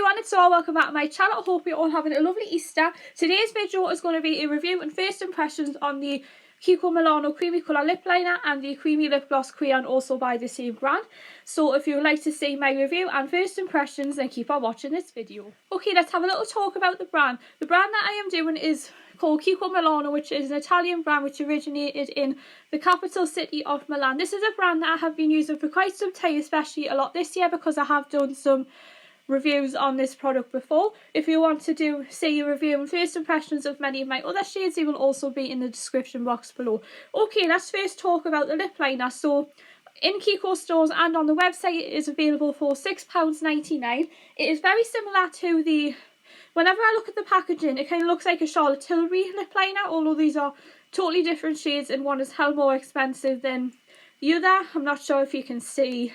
everyone, it's all welcome back to my channel. I hope you're all having a lovely Easter. Today's video is going to be a review and first impressions on the KIKO Milano Creamy Colour Lip Liner and the Creamy Lip Gloss Crayon, also by the same brand. So if you would like to see my review and first impressions, then keep on watching this video. Okay, let's have a little talk about the brand. The brand that I am doing is called KIKO Milano, which is an Italian brand which originated in the capital city of Milan. This is a brand that I have been using for quite some time, especially a lot this year because I have done some reviews on this product before. If you want to see a review and first impressions of many of my other shades, they will also be in the description box below. Okay, let's first talk about the lip liner. So in KIKO stores and on the website it is available for £6.99. It is very similar to the, whenever I look at the packaging, it kind of looks like a Charlotte Tilbury lip liner, although these are totally different shades and one is hell more expensive than the other. I'm not sure if you can see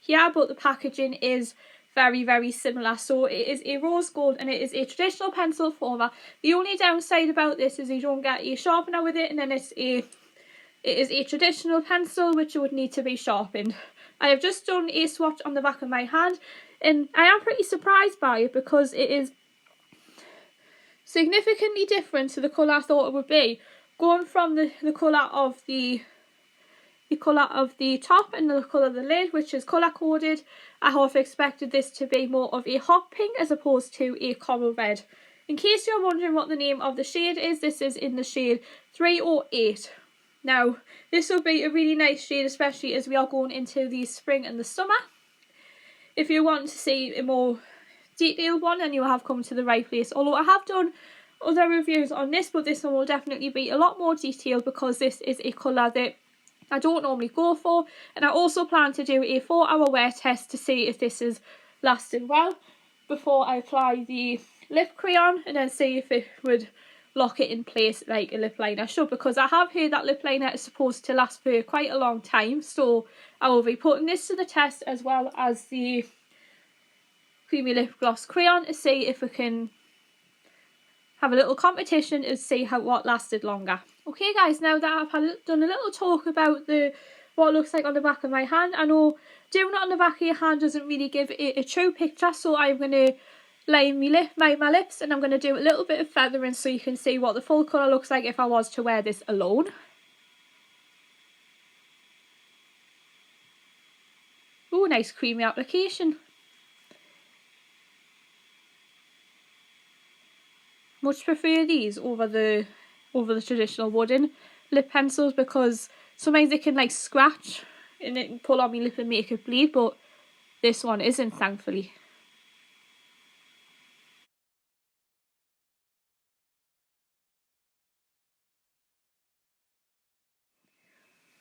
here, but the packaging is very similar. So it is a rose gold and it is a traditional pencil former. The only downside about this is you don't get a sharpener with it, and then it is a traditional pencil which would need to be sharpened. I have just done a swatch on the back of my hand and I am pretty surprised by it because it is significantly different to the colour I thought it would be. Going from the colour of the top and the colour of the lid, which is colour coded, I half expected this to be more of a hot pink as opposed to a coral red. In case you're wondering what the name of the shade is, this is in the shade 308. Now this will be a really nice shade, especially as we are going into the spring and the summer. If you want to see a more detailed one, then you have come to the right place. Although I have done other reviews on this, but this one will definitely be a lot more detailed because this is a colour that I don't normally go for, and I also plan to do a 4-hour wear test to see if this is lasting well before I apply the lip crayon, and then see if it would lock it in place like a lip liner should, because I have heard that lip liner is supposed to last for quite a long time. So I will be putting this to the test as well as the Creamy Lip Gloss Crayon to see if we can have a little competition and see what lasted longer. Okay guys, now that I've done a little talk about what it looks like on the back of my hand, I know doing it on the back of your hand doesn't really give a true picture, so I'm going to line my lips and I'm going to do a little bit of feathering so you can see what the full colour looks like if I was to wear this alone. Oh, nice creamy application. Much prefer these over the traditional wooden lip pencils because sometimes they can like scratch and it can pull on my lip and make it bleed, but this one isn't, thankfully.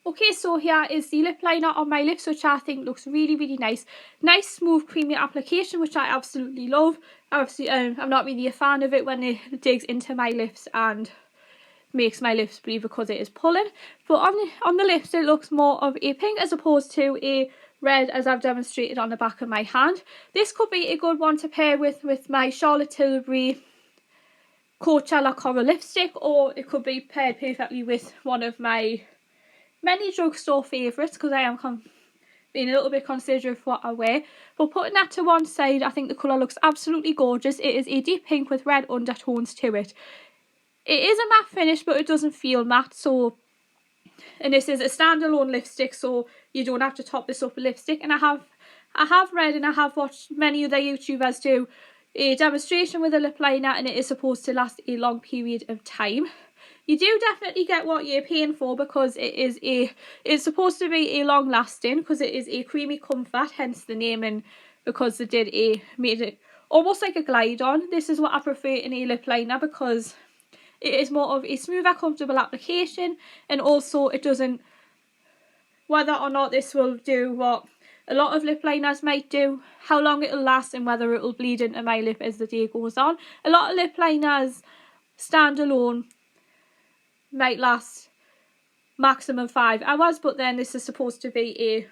Okay, so here is the lip liner on my lips, which I think looks really nice. Nice smooth creamy application, which I absolutely love. Obviously, I'm not really a fan of it when it digs into my lips and makes my lips bleed because it is pulling. But on the lips it looks more of a pink as opposed to a red, as I've demonstrated on the back of my hand. This could be a good one to pair with my Charlotte Tilbury Coachella Coral lipstick, or it could be paired perfectly with one of my many drugstore favourites because I am being a little bit considerate of what I wear. But putting that to one side, I think the colour looks absolutely gorgeous. It is a deep pink with red undertones to it. It is a matte finish, but it doesn't feel matte. So, and this is a standalone lipstick, so you don't have to top this up with lipstick. And I have read and I have watched many other YouTubers do a demonstration with a lip liner, and it is supposed to last a long period of time. You do definitely get what you're paying for because it's supposed to be a long lasting because it is a creamy comfort, hence the name, and because they made it almost like a glide on. This is what I prefer in a lip liner because it is more of a smoother, comfortable application, and also it doesn't, whether or not this will do what a lot of lip liners might do, how long it'll last and whether it'll bleed into my lip as the day goes on. A lot of lip liners standalone might last maximum 5 hours, but then this is supposed to be a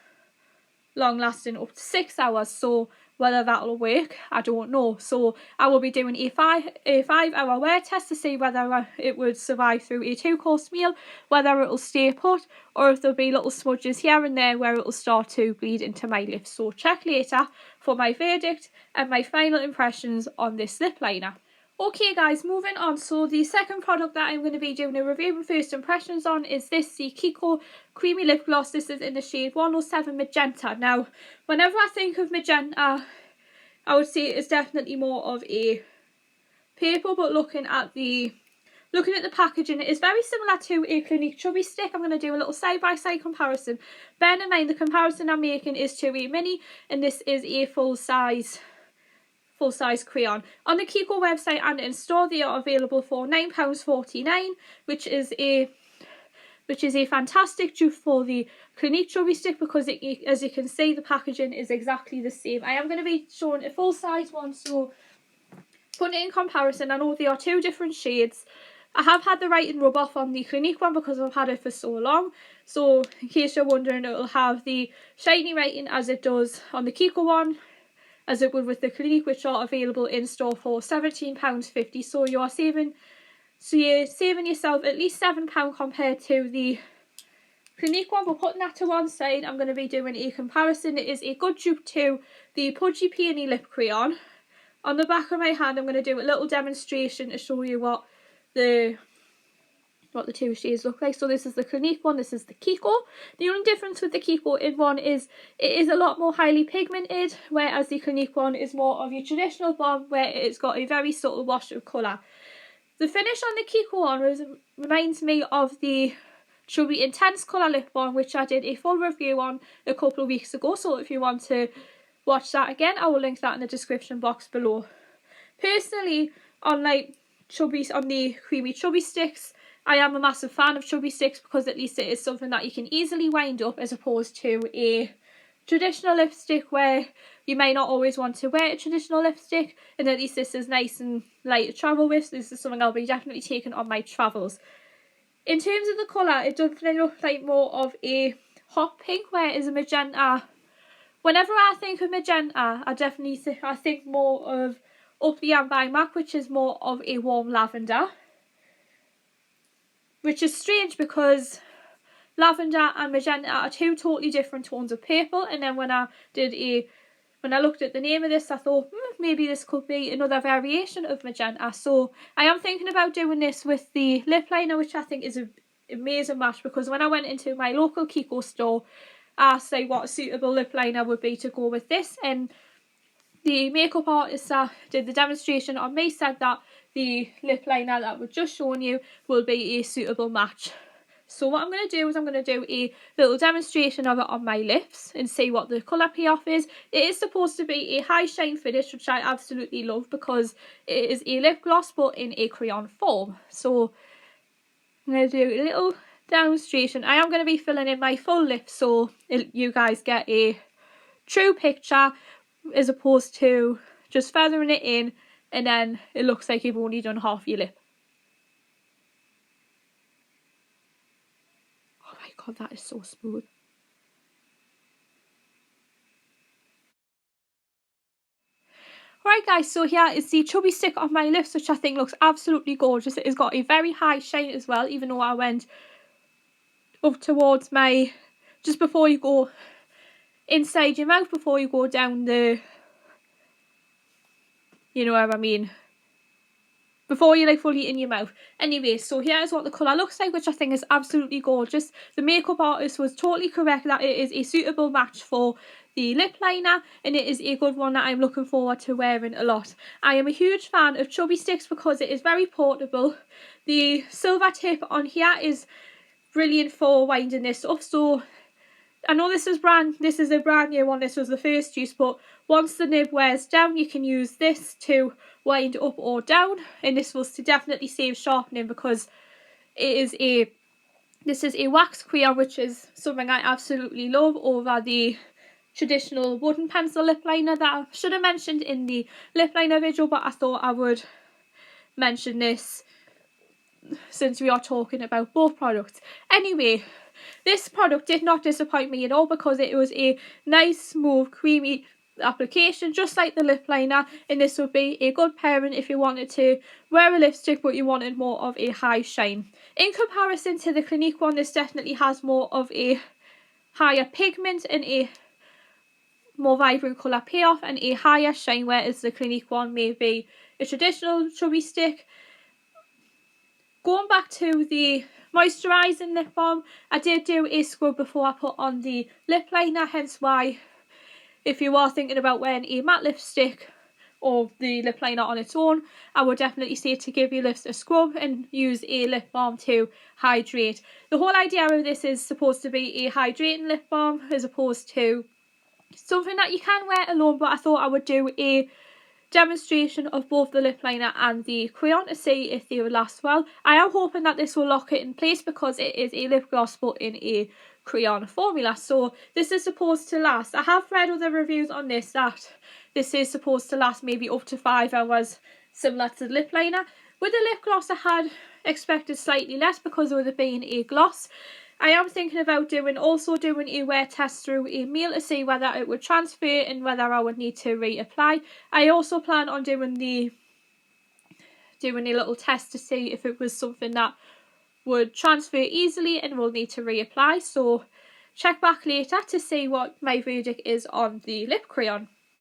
long lasting up to 6 hours. So whether that'll work, I don't know. So I will be doing a 5-hour wear test to see whether it would survive through a 2-course meal, whether it'll stay put, or if there'll be little smudges here and there where it'll start to bleed into my lips. So check later for my verdict and my final impressions on this lip liner. Okay guys, moving on. So the second product that I'm going to be doing a review and first impressions on is this, the KIKO Creamy Lip Gloss. This is in the shade 107 Magenta. Now, whenever I think of magenta, I would say it's definitely more of a purple, but looking at the packaging, it is very similar to a Clinique Chubby Stick. I'm going to do a little side-by-side comparison. Bear in mind, the comparison I'm making is to a mini, and this is a full-size crayon. On the KIKO website and in store, they are available for £9.49, which is a fantastic dupe for the Clinique Chubby Stick, because as you can see, the packaging is exactly the same. I am going to be showing a full-size one, so putting it in comparison, I know they are two different shades. I have had the writing rub off on the Clinique one because I've had it for so long. So in case you're wondering, it will have the shiny writing as it does on the KIKO one, as it would with the Clinique, which are available in store for £17.50. So you're saving yourself at least £7 compared to the Clinique one. But putting that to one side, I'm going to be doing a comparison. It is a good dupe to the Pudgy Peony Lip Crayon. On the back of my hand, I'm going to do a little demonstration to show you what the two shades look like. So this is the Clinique one, this is the KIKO. The only difference with the KIKO in one is it is a lot more highly pigmented, whereas the Clinique one is more of your traditional one where it's got a very subtle wash of colour. The finish on the KIKO one reminds me of the Chubby Intense Colour Lip one, which I did a full review on a couple of weeks ago. So if you want to watch that again, I will link that in the description box below. Personally, on the creamy chubby sticks, I am a massive fan of chubby sticks because at least it is something that you can easily wind up, as opposed to a traditional lipstick where you may not always want to wear a traditional lipstick, and at least this is nice and light to travel with. This is something I'll be definitely taking on my travels. In terms of the colour, it does look like more of a hot pink, whereas a magenta, whenever I think of magenta, I think more of Up the Amber by MAC, which is more of a warm lavender. Which is strange because lavender and magenta are two totally different tones of purple. And then when I looked at the name of this, I thought maybe this could be another variation of magenta. So I am thinking about doing this with the lip liner, which I think is an amazing match, because when I went into my local KIKO store, I asked what a suitable lip liner would be to go with this, and the makeup artist that did the demonstration on me said that the lip liner that we're just showing you will be a suitable match. So what I'm going to do is I'm going to do a little demonstration of it on my lips and see what the colour payoff is. It is supposed to be a high shine finish, which I absolutely love because it is a lip gloss but in a crayon form. So I'm going to do a little demonstration. I am going to be filling in my full lip so you guys get a true picture, as opposed to just feathering it in and then it looks like you've only done half your lip. Oh my god, that is so smooth. Alright guys, so here is the chubby stick on my lips, which I think looks absolutely gorgeous. It has got a very high shine as well, even though I went up towards my, just before you go inside your mouth, before you go down the, you know what I mean, before you're fully in your mouth. Anyway, so here's what the colour looks like, which I think is absolutely gorgeous. The makeup artist was totally correct that it is a suitable match for the lip liner, and it is a good one that I'm looking forward to wearing a lot. I am a huge fan of chubby sticks because it is very portable. The silver tip on here is brilliant for winding this up. So I know this is a brand new one, this was the first use, but once the nib wears down, you can use this to wind up or down, and this will definitely save sharpening because this is a wax crayon, which is something I absolutely love over the traditional wooden pencil lip liner that I should have mentioned in the lip liner video, but I thought I would mention this since we are talking about both products. Anyway, this product did not disappoint me at all because it was a nice, smooth, creamy application just like the lip liner, and this would be a good pairing if you wanted to wear a lipstick but you wanted more of a high shine. In comparison to the Clinique one, this definitely has more of a higher pigment and a more vibrant colour payoff and a higher shine, whereas the Clinique one may be a traditional chubby stick. Going back to the moisturising lip balm, I did do a scrub before I put on the lip liner, hence why if you are thinking about wearing a matte lipstick or the lip liner on its own, I would definitely say to give your lips a scrub and use a lip balm to hydrate. The whole idea of this is supposed to be a hydrating lip balm as opposed to something that you can wear alone, but I thought I would do a demonstration of both the lip liner and the crayon to see if they would last well. I am hoping that this will lock it in place because it is a lip gloss but in a crayon formula, so this is supposed to last. I have read other reviews on this that this is supposed to last maybe up to 5 hours, similar to the lip liner. With the lip gloss I had expected slightly less because of it being a gloss. I am thinking about also doing a wear test through a mail to see whether it would transfer and whether I would need to reapply. I also plan on doing a little test to see if it was something that would transfer easily and will need to reapply. So check back later to see what my verdict is on the lip crayon.